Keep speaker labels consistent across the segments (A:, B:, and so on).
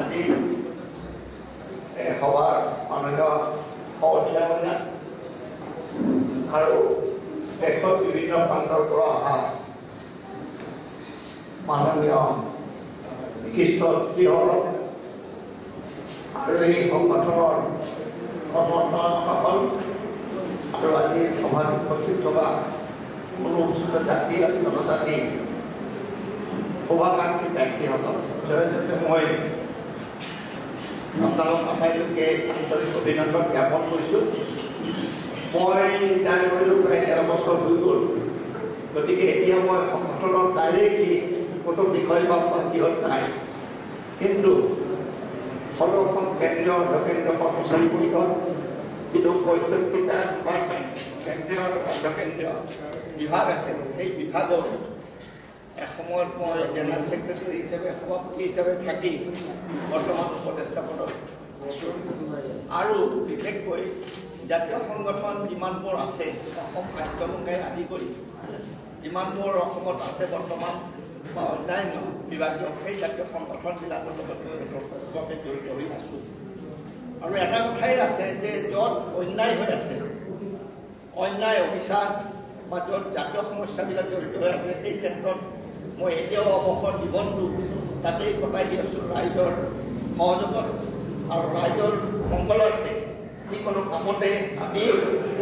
A: আজি সভাৰ মাননীয় সভাপতি আৰু দেশৰ বিভিন্ন প্ৰান্তৰ পৰা অহা মাননীয় বিশিষ্ট ব্যক্তিসকল আৰু এই সংগঠনৰ কৰ্মকৰ্তাসকল আৰু আজি সভাত উপস্থিত থকা অনুসূচিত জাতি আৰু জনজাতি শুভাকাংক্ষী ব্যক্তিসকল জয়তে মই আপোনালোক আটাইলৈকে আন্তৰিক অভিনন্দন জ্ঞাপন কৰিছোঁ। মই জানি কৰিলোঁ প্ৰায় 13 বছৰ হৈ গ'ল, গতিকে এতিয়া মই সংগঠনৰ ডাইৰেক্টলি কোনো বিষয় বা কিহত নাই, কিন্তু সদৌখন কেন্দ্ৰীয় অৰ্ধকেন্দ্ৰীয় কৰ্মচাৰী পৰিষদ যিটো 65টা ডিপাৰ্টমেণ্ট কেন্দ্ৰীয় অৰ্ধকেন্দ্ৰীয় বিভাগ আছে, সেই বিভাগৰ এসময়ত মই জেনেৰেল ছেক্ৰেটাৰী হিচাপে সভাপতি হিচাপে থাকি বৰ্তমান উপদেষ্টা পদত আছোঁ। আৰু বিশেষকৈ জাতীয় সংগঠন যিমানবোৰ আছে অসম সাহিত্যমুখে আদি কৰি যিমানবোৰ অসমত আছে বৰ্তমান বা অন্যান্য বিভাগীয় সেই জাতীয় সংগঠনবিলাকৰ লগত জড়িত হৈ আছোঁ। আৰু এটা কথাই আছে যে য'ত অন্যায় হৈ আছে, অন্যায় অবিচাৰ বা য'ত জাতীয় সমস্যাবিলাক জড়িত হৈ আছে, এই ক্ষেত্ৰত মই এতিয়াও অৱসৰ জীৱনটো তাতেই কটাই দি আছোঁ ৰাইজৰ সহযোগত আৰু ৰাইজৰ মংগলাৰ্থে যিকোনো কামতে আমি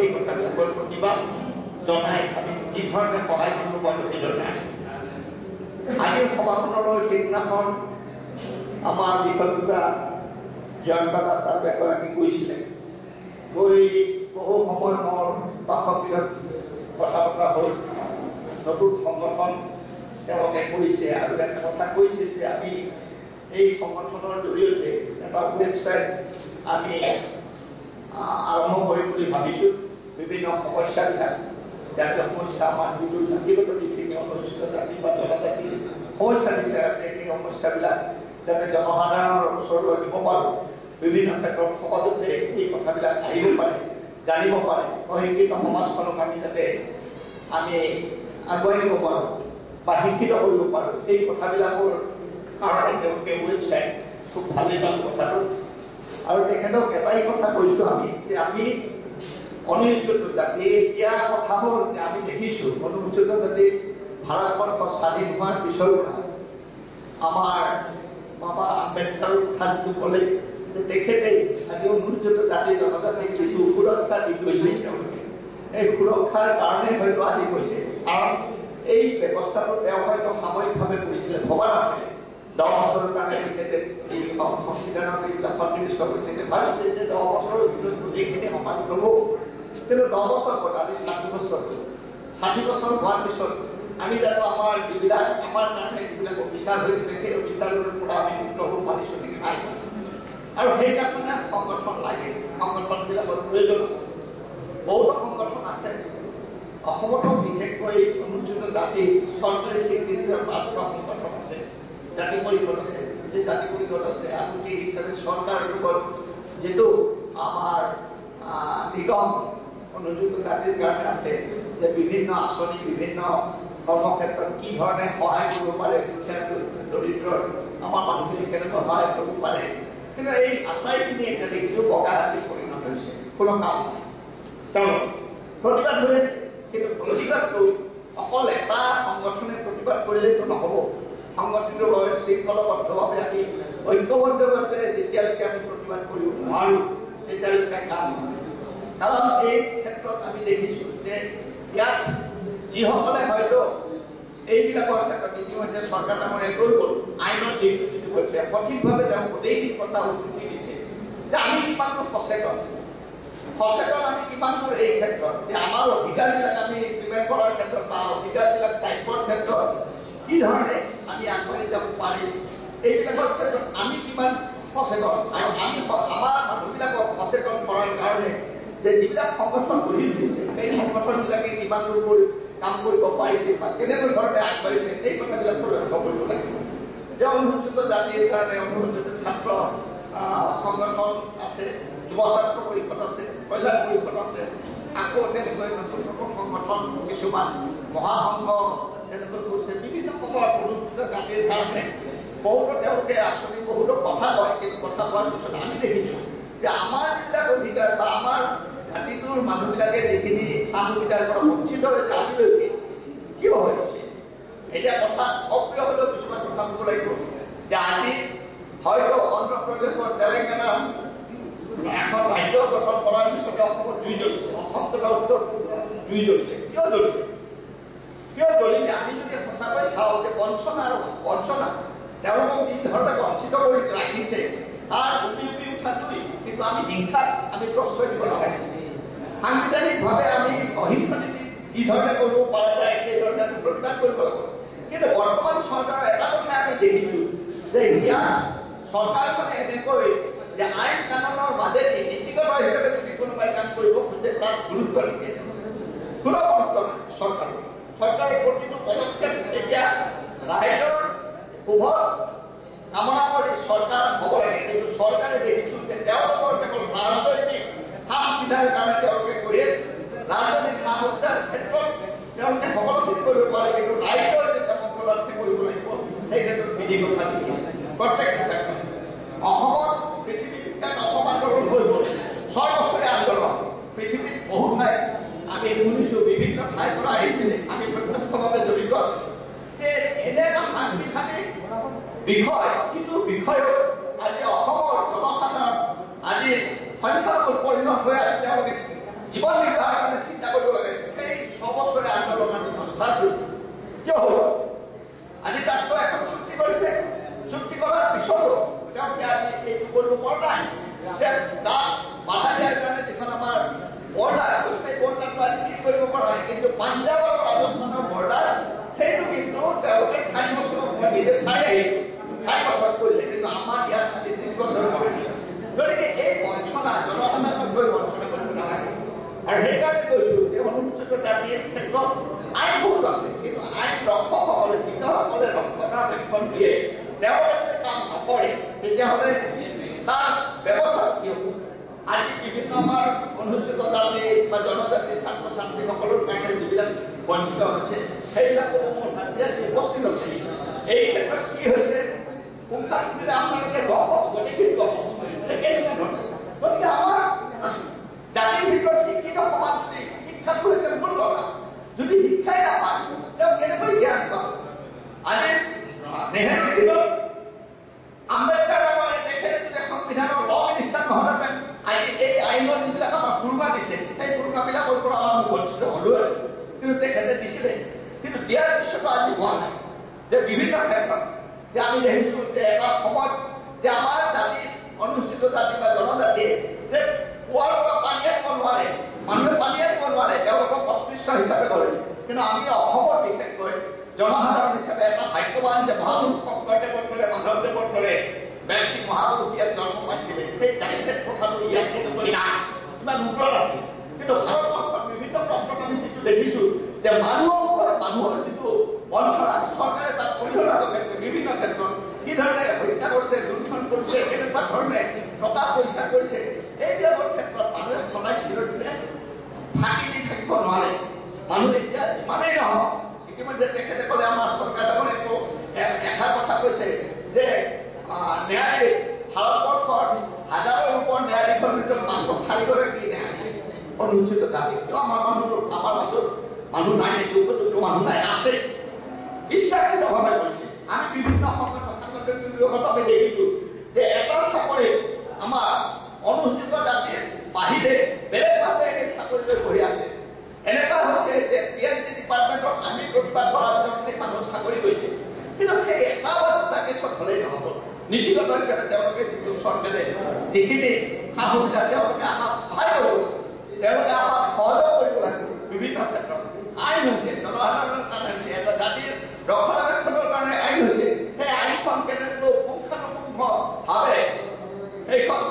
A: এই কথাবিলাকৰ প্ৰতিবাদ জনাই আমি যি ধৰণে সহায় কৰিব পাৰোঁ সেইধৰণে আছোঁ। আজিৰ সভাখনলৈ সিদিনাখন আমাৰ বিষয়ববীয়া জয়ন্ত দাস ছাৰ এগৰাকী গৈছিলে, গৈ বহু সময় মোৰ বাসগৃহত কথা বতৰা হ'ল। নতুন সংগঠন তেওঁলোকে কৰিছে আৰু এটা কথা কৈছে যে আমি এই সংগঠনৰ জৰিয়তে এটা ৱেবছাইট আমি আৰম্ভ কৰিম বুলি ভাবিছোঁ। বিভিন্ন সমস্যাবিলাক জাতীয় সমস্যা আমাৰ যিটো জাতিগত যিখিনি অনুসূচিত জাতি বা জনজাতিৰ সমস্যা যিবিলাক আছে সেই সমস্যাবিলাক যাতে জনসাধাৰণৰ ওচৰলৈ নিব পাৰোঁ, বিভিন্ন ক্ষেত্ৰত সহজতে এই কথাবিলাক আহিব পাৰে, জানিব পাৰে, অশিক্ষিত সমাজখনক আমি যাতে আমি আগুৱাই নিব পাৰোঁ বা শিক্ষিত কৰিব পাৰোঁ, এই কথাবিলাকৰ কাৰণে তেওঁলোকে ৱেবছাইট খুব ভালেই পালোঁ কথাটো। আৰু তেখেতক এটাই কথা কৈছোঁ আমি যে আমি অনুসূচিত জাতি, এতিয়া কথা হ'ল যে আমি দেখিছোঁ অনুসূচিত জাতি ভাৰতবৰ্ষ স্বাধীন হোৱাৰ পিছৰ পৰা আমাৰ বাবা আম্বেদকাৰৰ কথা যিটো ক'লে যে তেখেতেই আজি অনুসূচিত জাতি জনজাতিক যিটো সুৰক্ষা দি গৈছে, তেওঁলোকে এই সুৰক্ষাৰ কাৰণেই হয়তো আজি গৈছে। কাৰণ এই ব্যৱস্থাটো তেওঁ হয়তো সাময়িকভাৱে কৰিছিলে, ভবা নাছিলে 10 বছৰৰ কাৰণে তেখেতে এই সংবিধানৰ যিবিলাক সন্নিৱিষ্ট কৰিছে, ভাবিছে যে 10 বছৰৰ ভিতৰত গোটেইখিনি সমাজ হ'ব। কিন্তু 10 বছৰ হ'ল, আজি 60 বছৰ হ'ল। 60 বছৰ হোৱাৰ পিছত আমি জানো আমাৰ যিবিলাক আমাৰ কাৰণে যিবিলাক অবিচাৰ হৈছে সেই অবিচাৰৰ পৰা আমি মুক্ত হ'ব পাৰিছোঁ নেকি? নাই। আৰু সেইকাৰণে সংগঠন লাগে, সংগঠনবিলাকৰ প্ৰয়োজন আছে। বহুতো সংগঠন আছে অসমতো, বিশেষকৈ অনুসূচিত জাতি চৰকাৰী স্বীকৃতিৰ প্ৰাপ্ত সংগঠন আছে, জাতি পৰিষদ আছে। যে জাতি পৰিষদ আছে আৰু সেই হিচাপে চৰকাৰৰ লগত যিটো আমাৰ নিগম অনুসূচিত জাতিৰ কাৰণে আছে, যে বিভিন্ন আঁচনি বিভিন্ন কৰ্মক্ষেত্ৰত কি ধৰণে সহায় কৰিব পাৰে, দৰিদ্ৰৰ আমাৰ মানুহখিনি কেনেকৈ সহায় কৰিব পাৰে। কিন্তু এই আটাইখিনি এতিয়া দেখিছোঁ বগা হাতীত পৰিণত হৈছে, কোনো কাম নাই। তেওঁলোক প্ৰতিবাদ হৈ আছে, কিন্তু প্ৰতিবাদটো অকল এটা সংগঠনে প্ৰতিবাদ কৰিলেতো নহ'ব। সংগঠনটোৰ শৃংখলাবদ্ধভাৱে আমি ঐক্যবদ্ধভাৱে যেতিয়ালৈকে আমি প্ৰতিবাদ কৰিব নোৱাৰোঁ তেতিয়ালৈকে কাম নহয়। কাৰণ এই ক্ষেত্ৰত আমি দেখিছোঁ যে ইয়াত যিসকলে হয়তো এইবিলাকৰ ক্ষেত্ৰত ইতিমধ্যে চৰকাৰ ডাঙৰীয়াই কৈ গ'ল, আইনৰ দিশটো যিটো কৈছে সঠিকভাৱে তেওঁ গোটেইখিনি কথা উদ্ধৃতি দিছে যে আমি কিমানটো সচেতন আমি কিমানবোৰ এই ক্ষেত্ৰত যে আমাৰ অধিকাৰবিলাক আমি ইমপ্লিমেণ্ট কৰাৰ ক্ষেত্ৰত বা অধিকাৰবিলাক টাইপৰ ক্ষেত্ৰত কি ধৰণে আমি আগুৱাই যাব পাৰিম, এইবিলাকৰ ক্ষেত্ৰত আমি কিমান সচেতন। আৰু আমি আমাৰ মানুহবিলাকক সচেতন কৰাৰ কাৰণে যে যিবিলাক সংগঠন গঢ়ি উঠিছে সেই সংগঠনবিলাকে কিমান দূৰ কাম কৰিব পাৰিছে বা কেনেকুৱা ধৰণে আগবাঢ়িছে এই কথাবিলাকো লক্ষ্য কৰিব লাগিব। যে অনুসূচিত জাতিৰ কাৰণে অনুসূচিত ছাত্ৰ সংগঠন আছে, যুৱ ছাত্ৰ পৰিষদ আছে, কল্যাণ পৰিষদ আছে, আকৌ তেনেকৈ নতুন নতুন সংগঠন কিছুমান মহাসংঘ তেনেকৈ কৰিছে, বিভিন্ন সময়ত অনুসূচিত জাতিৰ কাৰণে বহুতো তেওঁলোকে আঁচনি বহুতো কথা কয়, কিন্তু কথা কোৱাৰ পিছত আমি দেখিছোঁ যে আমাৰ যিবিলাক অধিকাৰ বা আমাৰ জাতিটোৰ মানুহবিলাকে যিখিনি সা সুবিধাৰ পৰা বঞ্চিত হৈছে আজিলৈকে কিয় হৈছে। এতিয়া কথা অপ্ৰিয় হ'লেও কিছুমান কথা ক'ব লাগিব যে আজি হয়তো অন্ধ্ৰপ্ৰদেশৰ তেলেংগানা এখন ৰাজ্য গঠন কৰাৰ পিছতে অসমত জুই জ্বলিছে, অসমত উত্তৰ জুই জ্বলিছে। কিয় জ্বলিছে? কিয় জ্বলিলে? আমি যদি সঁচাকৈ চাওঁ যে বঞ্চনা আৰু বঞ্চনা তেওঁলোকক যি ধৰণে বঞ্চিত কৰি ৰাখিছে তাৰ উঠি উঠা জুই, কিন্তু আমি হিংসাত আমি প্ৰশ্ৰয় দিব নালাগে। সাংবিধানিকভাৱে আমি অহিংসা নীতি যি ধৰণে কৰিব পৰা যায় সেই ধৰণে প্ৰতিবাদ কৰিব লাগিব। কিন্তু বৰ্তমান চৰকাৰৰ এটা কথাই আমি দেখিছোঁ যে ইয়াত চৰকাৰখনে এনেকৈ যে আইন কানুনৰ মাজেদি নীতিগত হিচাপে যদি কোনোবাই কাম কৰিব খোজে তাত গুৰুত্ব নিদিয়ে, কোনো গুৰুত্ব নাই চৰকাৰৰ। চৰকাৰৰ প্ৰতিটো পদক্ষেপ এতিয়া ৰাইজৰ শুভ কামনা কৰি চৰকাৰ হ'ব লাগে, কিন্তু চৰকাৰে দেখিছোঁ যে তেওঁলোকৰ কেৱল ৰাজনৈতিক সা সুবিধাৰ কাৰণে তেওঁলোকে কৰি ৰাজনৈতিক সা সুবিধাৰ ক্ষেত্ৰত তেওঁলোকে সকলোখিনি কৰিব পাৰে, কিন্তু ৰাইজৰ যেতিয়া মংগলাৰ্থে কৰিব লাগিব সেই ক্ষেত্ৰত বিধি কথা প্ৰত্যেকটো ক্ষেত্ৰত। অসমত পৃথিৱী বিখ্যাত অসম আন্দোলন হৈ গ'ল, 6 বছৰীয়া আন্দোলন। পৃথিৱীত বহু ঠাইত আমি শুনিছোঁ, বিভিন্ন ঠাইৰ পৰা আহিছিলে, আমি প্ৰত্যক্ষভাৱে জড়িত আছিলোঁ যে এনে এটা সাংবিধানিক বিষয়, যিটো বিষয়ত আজি অসমৰ জনসাধাৰণ আজি সংখ্যালঘুত পৰিণত হৈ আছে, তেওঁলোকে জীৱন নিৰ্বাহৰ কাৰণে চিন্তা কৰিব লাগে। সেই 6 বছৰীয়া আন্দোলন আমি নষ্টাত হৈছোঁ। কিয় হ'ল? আজি তাততো এখন চুক্তি কৰিছে, চুক্তি কৰাৰ পিছতো তেওঁলোকে আজি এইটো কৰিব পৰা নাই যে তাত বাধা দিয়াৰ কাৰণে যিখন আমাৰ বৰ্ডাৰ, সেই বৰ্ডাৰটো আজি চিল কৰিব পৰা নাই। কিন্তু পাঞ্জাৱ আৰু ৰাজস্থানৰ বৰ্ডাৰ সেইটো কিন্তু তেওঁলোকে 4 বছৰ নিজে চাই আহিছোঁ, 4 বছৰ কৰিলে, কিন্তু আমাৰ ইয়াত আজি 30 বছৰ কৰিলে। গতিকে এই বঞ্চনা জনসাধাৰণক গৈ বঞ্চনা কৰিব নালাগে। আৰু সেইকাৰণে কৈছোঁ যে অনুসূচিত জাতিৰ ক্ষেত্ৰত আইন বহুত আছে, কিন্তু আইন ৰক্ষকসকলে যিসকলে ৰক্ষণাবেক্ষণ দিয়ে তেওঁলোকে যদি কাম নকৰে তেতিয়াহ'লে তাৰ ব্যৱস্থা কি হ'ব? আজি বিভিন্ন আমাৰ অনুসূচিত জাতি বা জনজাতিৰ ছাত্ৰ ছাত্ৰীসকলৰ কাৰণে যিবিলাক বঞ্চিত হৈছে সেইবিলাকো মোৰ আজি উপস্থিত আছে। এই ক্ষেত্ৰত কি হৈছে পুংখানুপুংখভাৱে আপোনালোকে গম পাব, গোটেইখিনি গম পাব কেনেকুৱা ধৰণে। গতিকে আমাৰ জাতিৰ ভিতৰত শিক্ষিত সমাজ যদি শিক্ষাটো হৈছে মূল কথা, যদি শিক্ষাই নাপায় তেওঁ কেনেকৈ জ্ঞান পাব? আজি নেহেৰু আম্বেদকাৰ নামে তেখেতে যদি সংবিধানৰ ল মিনিষ্টাৰ নহ'লেহেঁতেন আজি এই আইনৰ যিবিলাক আমাৰ সুৰুঙা দিছে সেই সুৰুঙাবিলাকৰ পৰা আমি বঞ্চিত হ'লোৱে। কিন্তু তেখেতে দিছিলে, কিন্তু দিয়াৰ পিছতো আজি হোৱা নাই। যে বিভিন্ন ক্ষেত্ৰত যে আমি দেখিছোঁ যে এটা সময়ত যে আমাৰ জাতিৰ অনুসূচিত জাতি বা জনজাতিয়ে যে কুঁৱাৰ পৰা পানী আনিব নোৱাৰে, মানুহে পানী আনিব নোৱাৰে, তেওঁলোকক অস্পৃশ্য হিচাপে কৰে। কিন্তু আমি অসমৰ বিশেষকৈ জনসাধাৰণ হিচাপে এটা ভাগ্যৱান যে মহাপুৰুষ শংকৰদেৱৰ দৰে মাধৱদেৱৰ দৰে ব্যক্তি মহাপুৰুষ ইয়াত জন্ম পাইছিলে, সেই জাতিভেদ কথাটো ইয়াত কেনেকৈ নাই, ইমান ওপৰত আছিল। কিন্তু ভাৰতবৰ্ষত বিভিন্ন প্ৰশ্নত আমি যিটো দেখিছোঁ যে মানুহৰ যিটো বঞ্চনা চৰকাৰে তাত অৰিহণা যোগাইছে বিভিন্ন ক্ষেত্ৰত, কি ধৰণে হত্যা কৰিছে, লুণ্ঠন কৰিছে, কেনেকুৱা ধৰণে টকা পইচা কৰিছে, এইবিলাকৰ ক্ষেত্ৰত মানুহে চলাই চিৰদিনে ফাঁকি দি থাকিব নোৱাৰে। মানুহ এতিয়া যিমানেই নহওক, ইতিমধ্যে তেখেতে ক'লে আমাৰ চৰকাৰখনে এষাৰ কথা কৈছে যে ন্যায়াধীশ ভাৰতবৰ্ষৰ হাজাৰৰ ওপৰত ন্যায়াধীশৰ ভিতৰত মাত্ৰ 4গৰাকী ন্যায়াধীশ অনুসূচিত জাতি। আমাৰ মাজত মানুহ নাই, নেকি উপযুক্ত মানুহ নাই, আছে ইচ্ছাকৃতভাৱে কৰিছে। আমি বিভিন্ন সংগঠন দেখিছোঁ যে এটা চাকৰি আমাৰ অনুসূচিত জাতিৰ বাহিৰে বেলেগভাৱে সেই চাকৰিলৈ বহি আছে। এনেকুৱা হৈছে যে PND ডিপাৰ্টমেণ্টত আমি প্ৰতিবাদ কৰাৰ পিছত সেই মানুহৰ চাকৰি গৈছে, কিন্তু সেই এটা বা দুটা কেছত হ'লেই নহ'ব। নীতিগত হিচাপে তেওঁলোকে যিটো চৰকাৰে যিখিনি সা সুবিধা তেওঁলোকে আমাক সহায় কৰিব লাগে, তেওঁলোকে আমাক সহযোগ কৰিব লাগে বিভিন্ন ক্ষেত্ৰত। আইন হৈছে জনসাধাৰণৰ কাৰণে, হৈছে এটা জাতিৰ ৰক্ষণাবেক্ষণৰ কাৰণে আইন হৈছে। সেই আইনখন কেনেকৈ পুংখানুপুংখভাৱে সেইখন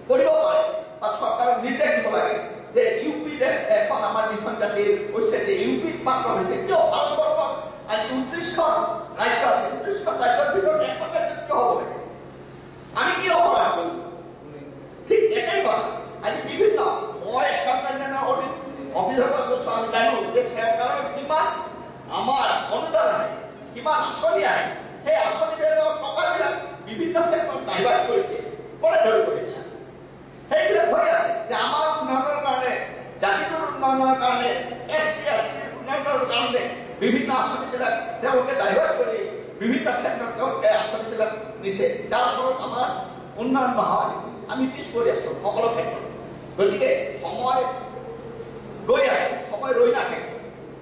A: কৰিব পাৰে বা চৰকাৰক নিৰ্দেশ দিব লাগে যে ইউপিত এখন আমাৰ যিখন জাতিৰ কৈছে যে ইউপিত মাত্ৰ হৈছে। কিয় ভাৰতবৰ্ষত আজি 29খন ৰাজ্য আছে, 29খন ৰাজ্যৰ ভিতৰত এখন ৰাজ্যত কিয় হ'ব লাগে? আমি কি অপৰাধ কৰিম? ঠিক একেই কথা আজি বিভিন্ন মই একাউণ্টেণ্ট অফিচৰ পৰা কৈছোঁ, আমি জানো যে চৰকাৰৰ কিমান আমাৰ অনুদান আহে, কিমান আঁচনি আহে, সেই আঁচনিবিলাকৰ বিভিন্ন ক্ষেত্ৰত ডাইভাৰ্ট কৰি দিয়ে কৰে ধৰিব সেইবিলাক হৈ আছে যে আমাৰ উন্নয়নৰ কাৰণে জাতিটোৰ উন্নয়নৰ কাৰণে SC ST উন্নয়নৰ কাৰণে বিভিন্ন আঁচনিবিলাক তেওঁলোকে ডাইভাৰ্ট কৰি বিভিন্ন ক্ষেত্ৰত তেওঁলোকে আঁচনিবিলাক নিছে যাৰ ফলত আমাৰ উন্নয়ন নহয় আমি পিছ পৰি আছো সকলো ক্ষেত্ৰত গতিকে সময় গৈ আছে সময় ৰৈ নাথাকে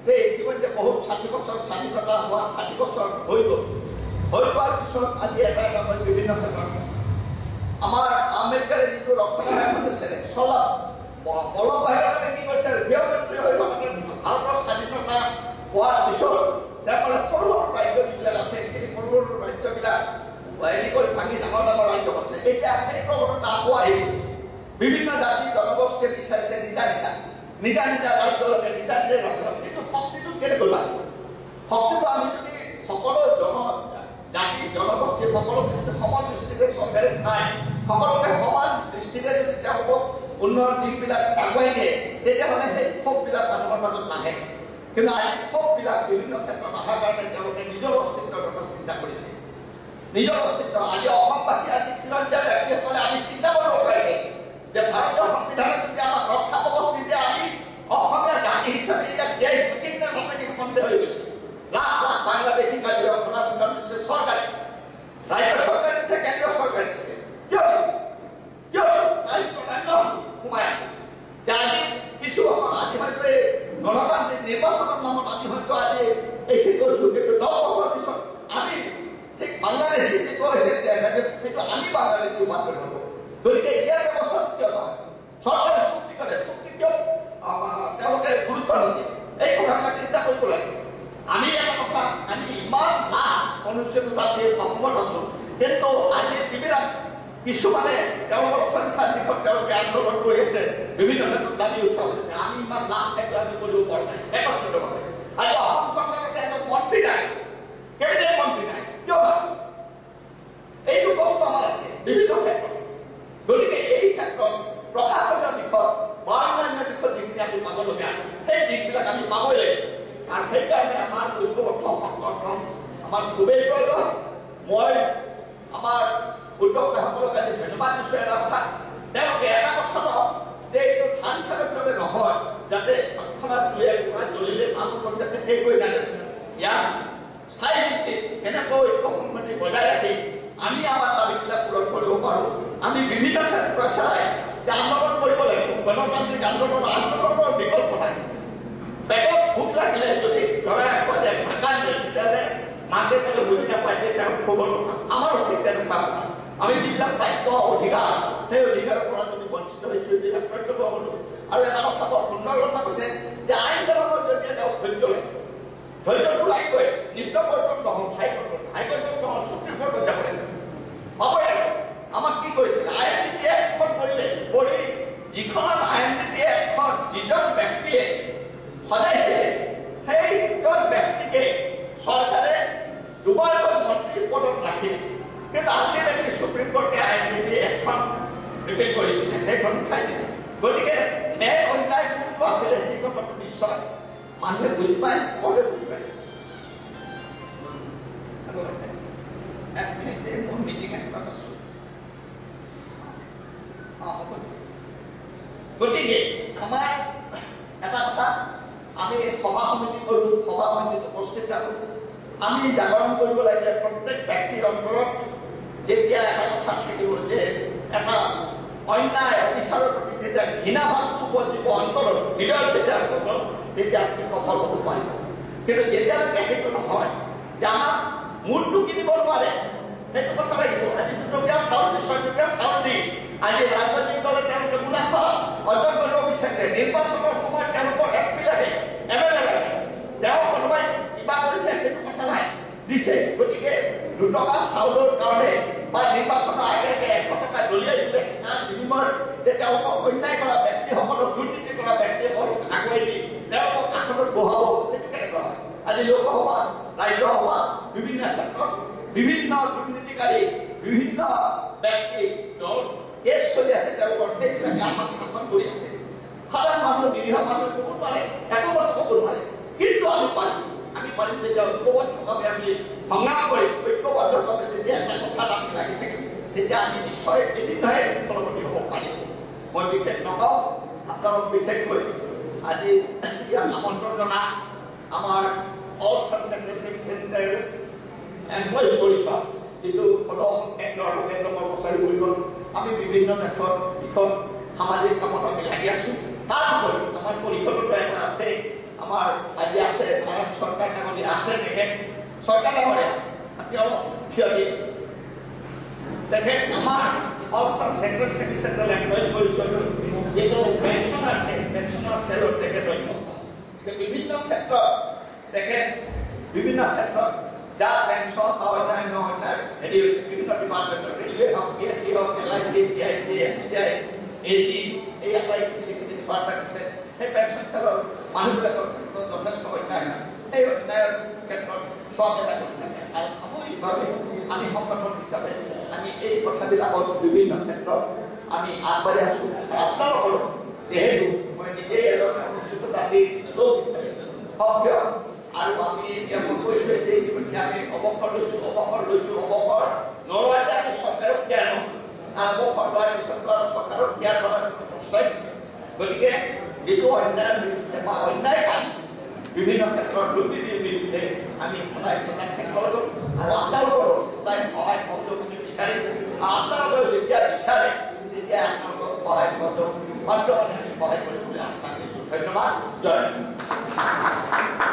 A: যে ইতিমধ্যে বহুত 60 বছৰ স্বাধীনতা হোৱা 60 বছৰ হৈ গ'ল হৈ যোৱাৰ পিছত আজি এটা বিভিন্ন ক্ষেত্ৰত আমাৰ আম্বেদকাৰে যিটো ৰক্ষণাবেক্ষণ দিছিলে চলা বল্লভভাই পেটেলে কি কৰিছে গৃহমন্ত্ৰী হৈ থাকোঁতে ভাৰতৰ স্বাধীনতা হোৱাৰ পিছত তেওঁলোকে সৰু সৰু ৰাজ্য যিবিলাক আছে সেই সৰু সৰু ৰাজ্যবিলাক হেৰি কৰি ভাঙি ডাঙৰ ডাঙৰ ৰাজ্য কৰিছে এতিয়া সেই প্ৰৱণতা আকৌ আহি পৰিছে বিভিন্ন জাতি জনগোষ্ঠীয়ে বিচাৰিছে নিজা নিজা ৰাজ্যলৈকে নিজা নিজা ৰাজ্য কিন্তু শক্তিটো কেনেকৈ পায় শক্তিটো আমি যদি সকলো জাতি জনগোষ্ঠী সকলোকে যদি সমান দৃষ্টিৰে চৰকাৰে চায় সকলোকে সমান দৃষ্টিৰে যদি তেওঁলোকক উন্নয়ন দিশবিলাক আগুৱাই দিয়ে তেতিয়াহ'লে সেই ক্ষোভবিলাক মানুহৰ মাজত নাহে কিন্তু আজি ক্ষোভবিলাক বিভিন্ন ক্ষেত্ৰত অহাৰ কাৰণে তেওঁলোকে নিজৰ অস্তিত্বৰ কথা চিন্তা কৰিছে নিজৰ অস্তিত্ব আজি অসমবাসী আজি খিলঞ্জীয়া ব্যক্তিসকলে আমি চিন্তা কৰিব পাৰিছে যে ভাৰতীয় সংবিধানে যদি আমাক ৰক্ষা ব্যৱস্থা দিয়ে আমি অসমীয়া জাতি হিচাপে ইয়াত জীয়াই থাকিম নে নাথাকিম সন্দেহ হৈ গৈছে লাখ লাখ বাংলাদেশী কাজিৰ ৰক্ষণাবেক্ষণ দিছে চৰকাৰে ৰাজ্য চৰকাৰ দিছে কেন্দ্ৰীয় চৰকাৰ দিছে কিয় দিছে কিয় সোমাই আছে যে আজি কিছু বছৰ আজি হয়তো এই গণতান্ত্ৰিক নিৰ্বাচনৰ নামত আমি হয়তো আজি এইখিনি কৰিছোঁ কিন্তু 10 বছৰ পিছত আমি ঠিক বাংলাদেশী যিটো হৈছে সেইটো আমি বাংলাদেশী ৰূপান্তৰিত হ'ব গতিকে ইয়াৰ ব্যৱস্থা কিয় নহয় চৰকাৰে চুক্তি কৰে চুক্তি কিয় তেওঁলোকে গুৰুত্ব নিদিয়ে এই কথাবিলাক চিন্তা কৰিব লাগে আমি এটা কথা আমি ইমান লাখ অনুষ্ঠিত জাতি অসমত আছোঁ কিন্তু আজি যিবিলাক কিছুমানে তেওঁলোকৰ সংখ্যাৰ দিশত তেওঁলোকে আন্দোলন কৰি আছে বিভিন্ন ক্ষেত্ৰত দাবী উঠাব আমি ইমান লাভ থাকিলে আমি কৰিব পৰা নাই একত্ৰিতভাৱে আজি অসম চৰকাৰত এজন মন্ত্ৰী নাই কেবিনেট মন্ত্ৰী নাই কিয় নাই এইটো প্ৰশ্ন আমাৰ আছে বিভিন্ন ক্ষেত্ৰত গতিকে এই ক্ষেত্ৰত প্ৰশাসনীয় দিশত বা অন্যান্য দিশত যিখিনি আমি পাবলগীয়া সেই দিশবিলাক আমি পাবই লাগিব আৰু সেইকাৰণে আমাৰ ঐক্যবদ্ধ সংগঠন আমাৰ খুবেই প্ৰয়োজন মই আমাৰ উদ্যোক্তাসকলক আজি ধন্যবাদ দিছোঁ এটা কথা তেওঁলোকে এটা কথা লওক যে এইটো ধান খেলতে নহয় যাতে তৎক্ষণাত দুই একুৰা জ্বলিলে তাৰপাছত যাতে শেষ হৈ নাযায় ইয়াত স্থায়ী ভিত্তিত কেনেকৈ ঐক্য সংহতি বজাই ৰাখি আমি আমাৰ দাবীবিলাক পূৰণ কৰিব পাৰোঁ আমি বিভিন্ন ক্ষেত্ৰত চাই যে আন্দোলন কৰিব লাগিব গণতান্ত্ৰিক আন্দোলনৰ বিকল্প নাই পেটত ভোক লাগিলে যদি ল'ৰা ছোৱালীয়ে ভাগান দিয়ে তেতিয়াহ'লে মাক দেউতাকে বুজি নাপায় যে তেওঁ খবৰ কথা আমাৰো ঠিক তেনেকুৱা কথা আমি যিবিলাক প্ৰাপ্য অধিকাৰ সেই অধিকাৰৰ পৰা যদি বঞ্চিত হৈছোঁ এইবিলাক প্ৰত্যক্ষ হ'লোঁ আৰু এটা কথা বৰ সুন্দৰ কথা কৈছে যে আইন কানুনত যেতিয়া তেওঁ ধৈৰ্যটো লাগিবই নিম্ন কৰ্তব্য নহওক হাইকৰ্টত নহওক সুপ্ৰিম কৰ্টত যাব লাগিব পাবই লাগিব আমাক কি কৰিছিল INDT এখন কৰি যিখন INDT এখন যিজন ব্যক্তিয়ে সজাইছে সেইজন ব্যক্তিকে চৰকাৰে দুবাৰকৈ মন্ত্ৰীৰ পদত ৰাখিলে কিন্তু আল্টিমেটলি সুপ্ৰিম কোৰ্টে INDT এখন ৰিপিল কৰি দিলে সেইখন উঠাই দিলে গতিকে ন্যায় অন্যায় কোনটো আছিলে সেই কথাটো নিশ্চয় মানুহে বুজি পায় সকলোৱে বুজি পায় মোৰ মিটিং এখনত আছোঁ গতিকে আমাৰ এটা কথা আমি সভা সমিতি কৰোঁ সভা সমিতিত উপস্থিত থাকোঁ আমি জাগৰণ কৰিব লাগে প্ৰত্যেক ব্যক্তিৰ অন্তৰত যেতিয়া এটা কথা থাকিব যে এটা অন্যায় অফিচাৰৰ প্ৰতি যেতিয়া ঘৃণা ভাৱটো উপজিব অন্তৰত হৃদয়ত যেতিয়া হ'ব তেতিয়া আপুনি সফল হ'ব পাৰিব কিন্তু যেতিয়ালৈকে সেইটো নহয় যে আমাক মূলটো কিনিব নোৱাৰে সেইটো কথা লাগিব আজি 2 টকীয়া চাউল দি 6 টকীয়া চাউল দি আজি ৰাজনৈতিক দলে তেওঁলোকে মুনাফা অৰ্জন কৰিব বিচাৰিছে নিৰ্বাচনৰ সময়ত তেওঁলোকৰ MP লাগে MLA লাগে তেওঁ কোনোবাই কিবা কৰিছে সেইটো কথা নাই দিছে গতিকে 2 টকা চাউলৰ কাৰণে বা নিৰ্বাচনৰ আগেয়ে 100 টকা দলিয়াই দিলে তাৰ বিনিময়ত যে তেওঁলোকক অন্যায় কৰা ব্যক্তিসকলক দুৰ্নীতি কৰা ব্যক্তিসকলক আগুৱাই দি তেওঁলোকক আসনত বহাব সেইটো কেনেকুৱা হয় আজি লোকসভা ৰাজ্যসভা বিভিন্ন ক্ষেত্ৰত বিভিন্ন দুৰ্নীতিকাৰী বিভিন্ন ব্যক্তি কেছ চলি আছে তেওঁলোকৰ সেইবিলাকে আমাক শাসন কৰি আছে সাধাৰণ মানুহ নিৰীহ মানুহে ক'ব নোৱাৰে একো কথা ক'ব নোৱাৰে কিন্তু আমি পাৰিম যেতিয়া ঐক্যবদ্ধভাৱে আমি সংগ্ৰাম কৰিম ঐক্যবদ্ধভাৱে যেতিয়া এটা কথা লাগি থাকে তেতিয়া আমি নিশ্চয় এদিন নহয় ফলৱতী হ'ব পাৰিম। মই বিশেষ নকওঁ, আপোনালোক বিশেষকৈ আজি ইয়াত আমন্ত্ৰণ জনা আমাৰ অল চাব চেণ্ট্ৰেল চেণ্টাৰ এমপ্লয়িজ পৰিষদ যিটো সদৌ কেন্দ্ৰৰ কেন্দ্ৰ কৰ্মচাৰী পৰিষদ আমি বিভিন্ন দেশৰ দিশত সামাজিক কামত আমি লাগি আছোঁ। তাৰ উপৰি আমাৰ পৰিষদতো এটা আছে, আমাৰ আজি আছে ভাৰত চৰকাৰ ডাঙৰীয়া আছে, তেখেত চৰকাৰ ডাঙৰীয়া আপুনি অলপ থিয় দিন। তেখেত আমাৰ all Assam central central employees পৰিষদৰ যিটো পেঞ্চন আছে, পেঞ্চনৰ চেলত তেখেত বিভিন্ন ক্ষেত্ৰত তেখেত বিভিন্ন ক্ষেত্ৰত যাৰ পেঞ্চন বা অন্যান্য হেৰি হৈছে বিভিন্ন ডিপাৰ্টমেণ্টৰ ৰেলৱে হওক, PFD হওক, LIC, GIC, MCI, AG এই এটাই ডিপাৰ্টমেণ্ট আছে। সেই পেঞ্চন চেলৰ মানুহবিলাকৰ ক্ষেত্ৰত যথেষ্ট অন্যায় হয়। সেই অন্যায়ৰ ক্ষেত্ৰত চোৱামেলা কৰি থাকে আৰু সামূহিকভাৱে আমি সংগঠন হিচাপে আমি এই কথাবিলাকত বিভিন্ন ক্ষেত্ৰত আমি আগবাঢ়ি আছোঁ। আপোনালোকৰ যিহেতু মই নিজেই এজন অনুসূচিত জাতিৰ লোক হিচাপে সক্ৰিয় আৰু আমি এতিয়া মই কৈছোঁ যে ইতিমধ্যে আমি অৱসৰ লৈছোঁ নলোৱাতে আমি চৰকাৰক দিয়া নহয়, আৰু অৱসৰ লোৱাৰ পিছত আৰু চৰকাৰক দিয়াৰ বাবে প্ৰশ্নই গতিকে যিটো অন্যায়ৰ বিৰুদ্ধে বা অন্যায় কাজ বিভিন্ন ক্ষেত্ৰত দুৰ্নীতিৰ বিৰুদ্ধে আমি সদায় সজাগ থাকিব লাগিব আৰু আপোনালোকৰো সদায় সহায় সহযোগ আমি বিচাৰিম। আৰু আপোনালোকে যেতিয়া বিচাৰে তেতিয়া আপোনালোকক সহায় সহযোগ বৰ্তমানে আমি সহায় কৰিবলৈ আশ্বাস দিছোঁ। ধন্যবাদ। জয় হিন্দ।